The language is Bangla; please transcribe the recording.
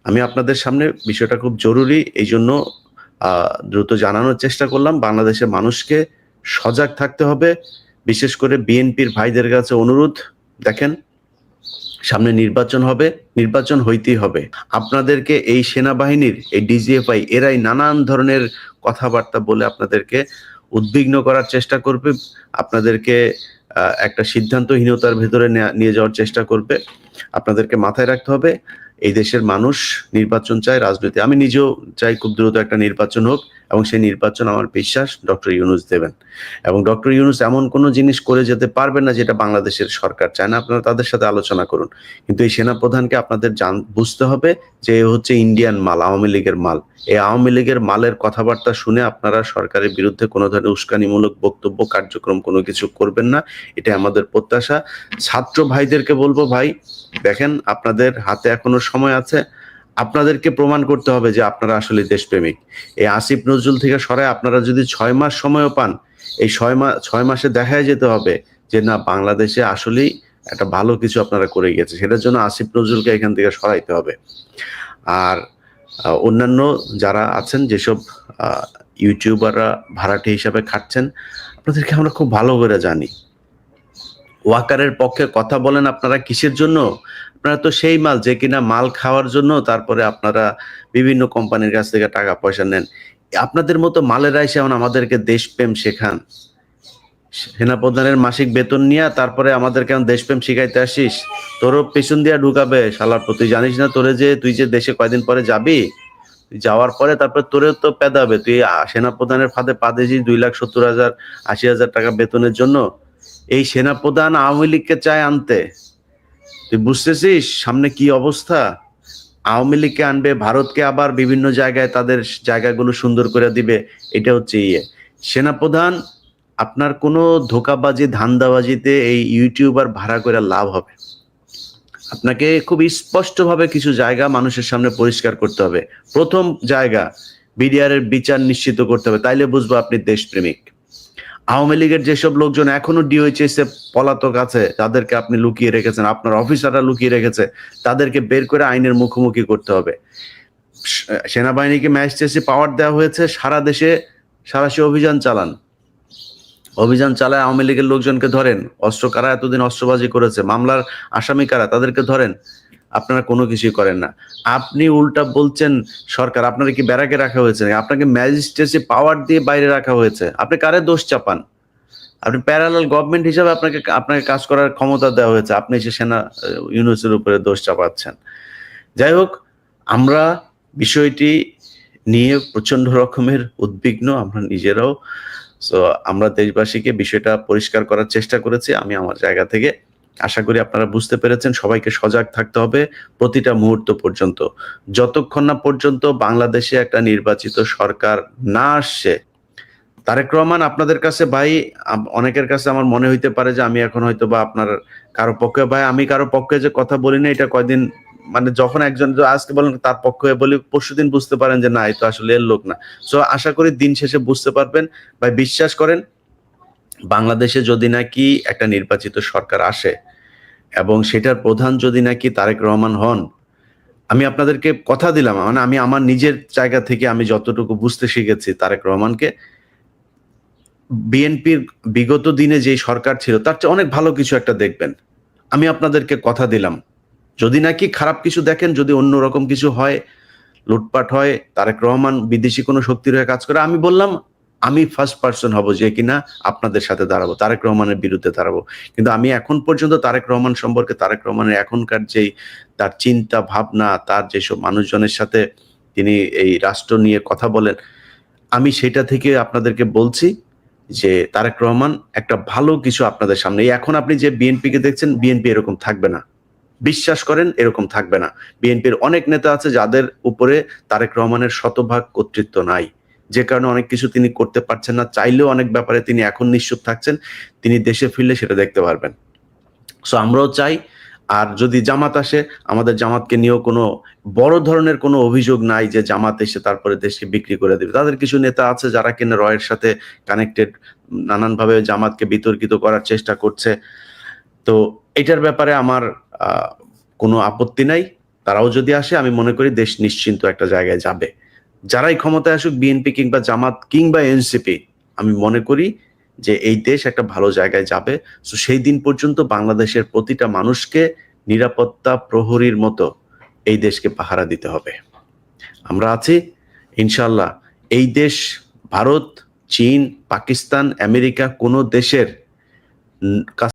আমি আপনাদের সামনে বিষয়টা খুব জরুরি, এইজন্য দ্রুত জানানোর চেষ্টা করলাম। বাংলাদেশের মানুষকে সজাগ থাকতে হবে। বিশেষ করে বিএনপির ভাইদের কাছে অনুরোধ, দেখেন সামনে নির্বাচন হবে, নির্বাচন হইতেই হবে। আপনাদেরকে এই সেনাবাহিনীর, এই ডিজিএফআই এরাই নানান ধরনের কথাবার্তা বলে আপনাদেরকে উদ্বিগ্ন করার চেষ্টা করবে, আপনাদেরকে একটা সিদ্ধান্তহীনতার ভেতরে নিয়ে যাওয়ার চেষ্টা করবে। আপনাদেরকে মাথায় রাখতে হবে, এই দেশের মানুষ নির্বাচন চায়, রাজনীতি। আমি নিজেও চাই খুব দ্রুত একটা নির্বাচন হোক, এবং সেই নির্বাচন আমার বিশ্বাস ডক্টর ইউনূস দেবেন। এবং ডক্টর ইউনূস এমন কোনো জিনিস করে যেতে পারবেন না যেটা বাংলাদেশের সরকার চায় না। আপনারা তাদের সাথে আলোচনা করুন, কিন্তু এই সেনাপ্রধানকে আপনাদের বুঝতে হবে যে এ হচ্ছে ইন্ডিয়ান মাল, আওয়ামী লীগের মাল। এই আওয়ামী লীগের মালের কথাবার্তা শুনে আপনারা সরকারের বিরুদ্ধে কোনো ধরনের উস্কানিমূলক বক্তব্য, কার্যক্রম কোনো কিছু করবেন না, এটা আমাদের প্রত্যাশা। ছাত্র ভাইদেরকে বলবো, ভাই দেখেন আপনাদের হাতে এখনো সময় আছে, আপনাদেরকে প্রমাণ করতে হবে যে আপনারা আসলে দেশপ্রেমিক। এই আসিফ নজরুল থেকে সরায় আপনারা যদি 6 মাস সময়ও পান, এই 6 মাসে দেখায় যেতে হবে যে না, বাংলাদেশে আসলেই একটা ভালো কিছু আপনারা করে গেছে। সেটার জন্য আসিফ নজরুলকে এখান থেকে সরাইতে হবে। আর অন্যান্য যারা আছেন, যেসব ইউটিউবাররা ভাড়াটে হিসাবে খাটছেন, আপনাদেরকে আমরা খুব ভালো করে জানি। ওয়াকারের পক্ষে কথা বলেন আপনারা কিসের জন্য? আপনারা তো সেই মাল যে কিনা মাল খাওয়ার জন্য তারপরে আপনারা বিভিন্ন কোম্পানির কাছ থেকে টাকা পয়সা নেন। আপনাদের মতো মালেরা এসে আমাদেরকে দেশপ্রেম শেখান। সেনাপ্রধানের মাসিক বেতন নিয়ে তারপরে আমাদের কেমন দেশপ্রেম শিখাইতে আসিস? তোরও পেছন দিয়া ঢুকাবে শালার। তুই জানিস না তুই যে দেশে কয়দিন পরে যাবি, যাওয়ার পরে তারপর তোরেও তো পেদাবে। তুই সেনাপ্রধানের ফাঁদে পা দিয়েছিস 2,70,000 80,000 টাকা বেতনের জন্য। এই সেনাপ্রধান আওয়ামী লীগকে চায় আনতে। তুই বুঝতেছিস সামনে কি অবস্থা? আওয়ামী লীগকে আনবে, ভারতকে আবার বিভিন্ন জায়গায় তাদের জায়গাগুলো সুন্দর করে দিবে। এটা হচ্ছে সেনাপ্রধান। আপনার কোনো ধোঁকাবাজি, ধান্দাবাজিতে এই ইউটিউবার ভাড়া করে লাভ হবে? আপনাকে খুব স্পষ্টভাবে কিছু জায়গা মানুষের সামনে পরিষ্কার করতে হবে। প্রথম জায়গা, বিডিআর এর বিচার নিশ্চিত করতে হবে, তাইলে বুঝবো আপনি দেশপ্রেমিক। আওয়ামী লীগের যেসব লোকজন এখনো ডিওএইচএস এ পলাতক আছে, তাদেরকে আপনি লুকিয়ে রেখেছেন, আপনার অফিসাররা লুকিয়ে রেখেছে, তাদেরকে বের করে আইনের মুখোমুখি করতে হবে। সেনাবাহিনীকে ম্যাজিস্ট্রেসি পাওয়ার দেওয়া হয়েছে, সারা দেশে সারাশি অভিযান চালান। অভিযান চালায় আওয়ামী লীগের লোকজনকে ধরেন। অস্ত্র কারা এতদিন অস্ত্রবাজি করেছে, মামলার আসামি কারা, তাদেরকে ধরেন। আপনারা কোনো কিছুই করেন না। আপনি উল্টা বলছেন সরকার, আপনারা কি ব্যারাকে রাখা হয়েছে? আপনাকে ম্যাজিস্ট্রেসি পাওয়ার দিয়ে বাইরে রাখা হয়েছে। আপনি কারে দোষ চাপান? আপনি প্যারালাল গভর্নমেন্ট হিসাবে আপনাকে কাজ করার ক্ষমতা দেওয়া হয়েছে, আপনি এসে ইউনূসের উপরে দোষ চাপাচ্ছেন। যাই হোক, আমরা বিষয়টি নিয়ে প্রচন্ড রকমের উদ্বিগ্ন, আমরা নিজেরাও। সো আমরা দেশবাসীকে বিষয়টা পরিষ্কার করার চেষ্টা করেছি আমি আমার জায়গা থেকে। আশা করি আপনারা বুঝতে পেরেছেন। সবাইকে সজাগ থাকতে হবে প্রতিটা মুহূর্ত পর্যন্ত, যতক্ষণ না পর্যন্ত বাংলাদেশে একটা নির্বাচিত সরকার না আসছে। তারেক রহমান আপনাদের কাছে ভাই, অনেকের কাছে আমার মনে হইতে পারে যে আমি এখন হয়তো বা আপনার কারো পক্ষে, ভাই আমি কারো পক্ষে যে কথা বলি না, এটা কয়দিন মানে যখন একজন আজকে বলেন তার পক্ষে বলি, পরশুদিন বুঝতে পারেন যে না, এটা আসলে এর লোক না। সো আশা করি দিন শেষে বুঝতে পারবেন। ভাই বিশ্বাস করেন, বাংলাদেশে যদি নাকি একটা নির্বাচিত সরকার আসে এবং সেটার প্রধান যদি নাকি তারেক রহমান হন, আমি আপনাদেরকে কথা দিলাম, মানে আমি আমার নিজের জায়গা থেকে আমি যতটুকু বুঝতে শিখেছি তারেক রহমানকে, বিএনপির বিগত দিনে যে সরকার ছিল তার চেয়ে অনেক ভালো কিছু একটা দেখবেন। আমি আপনাদেরকে কথা দিলাম। যদি নাকি খারাপ কিছু দেখেন, যদি অন্যরকম কিছু হয়, লুটপাট হয়, তারেক রহমান বিদেশি কোনো শক্তির হয়ে কাজ করে, আমি বললাম আমি ফার্স্ট পার্সন হব যে কিনা আপনাদের সাথে দাঁড়াবো, তারেক রহমানের বিরুদ্ধে দাঁড়াবো। কিন্তু আমি এখন পর্যন্ত তারেক রহমান সম্পর্কে, তারেক রহমানের এখনকার যেই তার চিন্তা ভাবনা, তার যেসব মানুষজনের সাথে তিনি এই রাষ্ট্র নিয়ে কথা বলেন, আমি সেটা থেকে আপনাদেরকে বলছি যে তারেক রহমান একটা ভালো কিছু আপনাদের সামনে। এখন আপনি যে বিএনপিকে দেখছেন, বিএনপি এরকম থাকবে না, বিশ্বাস করেন, এরকম থাকবে না। বিএনপির অনেক নেতা আছে যাদের উপরে তারেক রহমানের শতভাগ কর্তৃত্ব নাই, যে কারণে অনেক কিছু তিনি করতে পারছেন না। চাইলেও অনেক ব্যাপারে তিনি এখন নিশ্চুপ থাকছেন, তিনি দেশে ফিরলে সেটা দেখতে পারবেন। সো আমরাও চাই। আর যদি জামাত আসে, আমাদের জামাতকে নিয়েও কোনো বড় ধরনের কোনো অভিযোগ নাই যে জামাত এসে তারপরে দেশকে বিক্রি করে দেবে। তাদের কিছু নেতা আছে যারা কিনা রয়ের সাথে কানেক্টেড, নানানভাবে জামাতকে বিতর্কিত করার চেষ্টা করছে। তো এটার ব্যাপারে আমার কোনো আপত্তি নাই। তারাও যদি আসে আমি মনে করি দেশ নিশ্চিন্ত একটা জায়গায় যাবে। যারাই ক্ষমতায় আসুক, বিএনপি কিংবা জামাত কিংবা এনসিপি, আমি মনে করি যে এই দেশ একটা ভালো জায়গায় যাবে। সো সেই দিন পর্যন্ত বাংলাদেশের প্রতিটা মানুষকে নিরাপত্তা প্রহরীর মতো এই দেশকে পাহারা দিতে হবে। আমরা আছি ইনশাল্লাহ। এই দেশ ভারত, চীন, পাকিস্তান, আমেরিকা কোনো দেশের কাছ